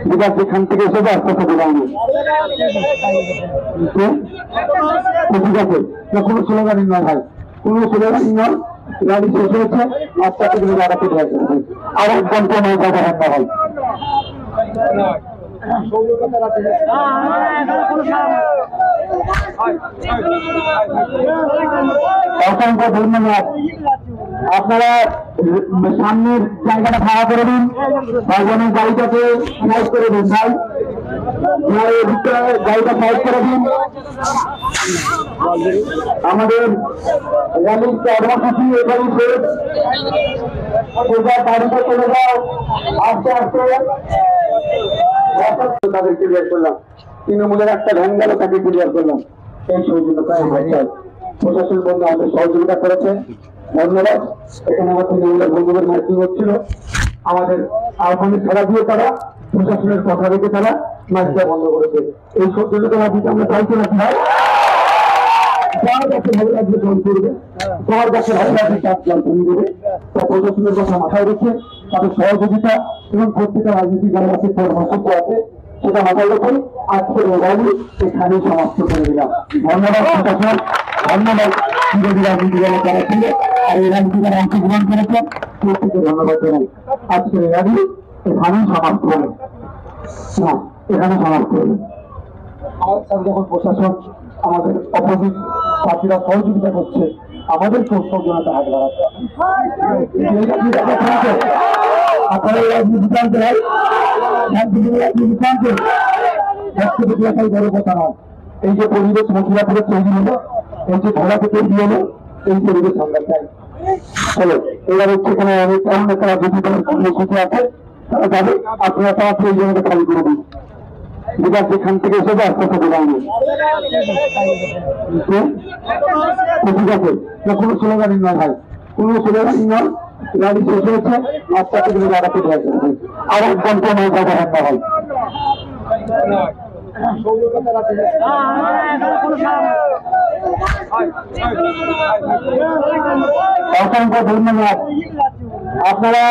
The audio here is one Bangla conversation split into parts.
বিকাশ যেখান থেকে এসেছে আস্তে আস্তে বোঝানো ঠিক আছে না, কোনো স্লোগানই নয় ভাই, কোনো স্লোগানই নয়। গাড়ি শেষ হয়েছে, আস্তে আস্তে করে দাঁড়াতে হয়েছে আর এক ঘন্টা নয় যাবে হাত ভাই। অসংখ্য ধন্যবাদ। আপনারা সামনের জায়গাটা ভাড়া করে দিন, ভাইজানের গাড়িটাকে সাইড করে দিন ভাই, গাড়িটা সাইড করে দিন। আমাদের র্যালির কর্মসূচি এখানে শেষ, বাড়িতে চলে যাও আস্তে আস্তে। তাদের ক্লিয়ার করলাম, তৃণমূলের একটা ভ্যান গেল, তাকে ক্লিয়ার করলাম। এই সহযোগিতায় প্রশাসন বন্ধু আমাদের সহযোগিতা করেছে, ধন্যবাদ। এখানে আমার তৃণমূলের বন্ধুদের মাইকিং হচ্ছিল, আমাদের আহ্বানে সাড়া দিয়ে তারা প্রশাসনের কথা রেখে তারা মাইকটা বন্ধ করেছে। এই সহযোগিতা মাধ্যমে আমরা চাইতে না ভাই, যার কাছে ভালো লাগবে জল করবে, যার কাছে ভালো লাগবে তার জল কমিয়ে দেবে। তা প্রশাসনের কথা মাথায় রেখে তাদের সহযোগিতা এবং প্রত্যেকটা রাজনৈতিক দলের কাছে কর্মসূচি আছে, সেটা মাথায় রেখে আজকের র্যালি এখানে সমাপ্ত করে দিলাম। ধন্যবাদ প্রশাসন, ধন্যবাদ বিরোধী রাজনীতি দলের যারা ছিল আর এই রাজনীতি যারা অংশগ্রহণ করেছেন প্রত্যেকে ধন্যবাদ জানাই। আজকের র্যালি এখানেই সমাপ্ত হলো, এখানে সমাপ্ত হলো। আমার সাথে যখন প্রশাসন আমাদের অপোজিট পার্টিরা সহযোগিতা করছে, আমাদের সৌজন্যতা হাত বাড়াতে আপনারা রাজনীতি জানতে হয়, রাজনীতি জানতে ব্যক্তিগত এলাকায় বড় কথা নয়। এই যে পরিবেশ মথুরাপুরে তৈরি হলো, এই যে ধরাতে তৈরি হলো, এই পরিবেশ আমরা চাই। চলো এবার হচ্ছে এখানে অনেক এমন একটা রাজনীতি দলের কর্মসূচি আছে, তারা যাবে, আপনারা তারা এই জায়গাটা খালি করে দিন। বিকাশ যেখান থেকে এসেছে আস্তে আস্তে বোঝানো ঠিক আছে না, কোনো স্লোগানই নয় ভাই, কোনো স্লোগানই নয়। গাড়ি শেষ হয়েছে, আস্তে আস্তে করে দাঁড়াতে হয়েছে আর এক ঘন্টা নয় যাবে হাত ভাই। অসংখ্য ধন্যবাদ। আপনারা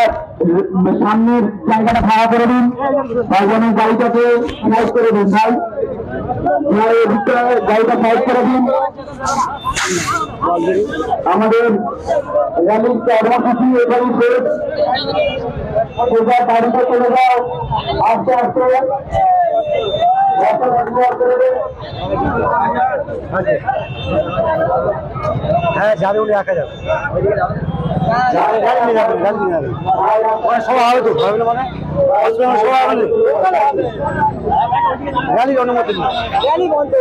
সামনের জায়গাটা ভাড়া করে দিন, ভাইজানের গাড়িটাকে সাইড করে দিন ভাই, গাড়িটা সাইড করে দিন। আমাদের র্যালির কর্মসূচি এখানে শেষ, বাড়িতে চলে যাও আস্তে আস্তে। হ্যাঁ যাবে, উনি একা যাবে, সবাই হবে তো ভাবলে মানে সবাই হবে, র্যালির অনুমতি নেই, র্যালি বন্ধ।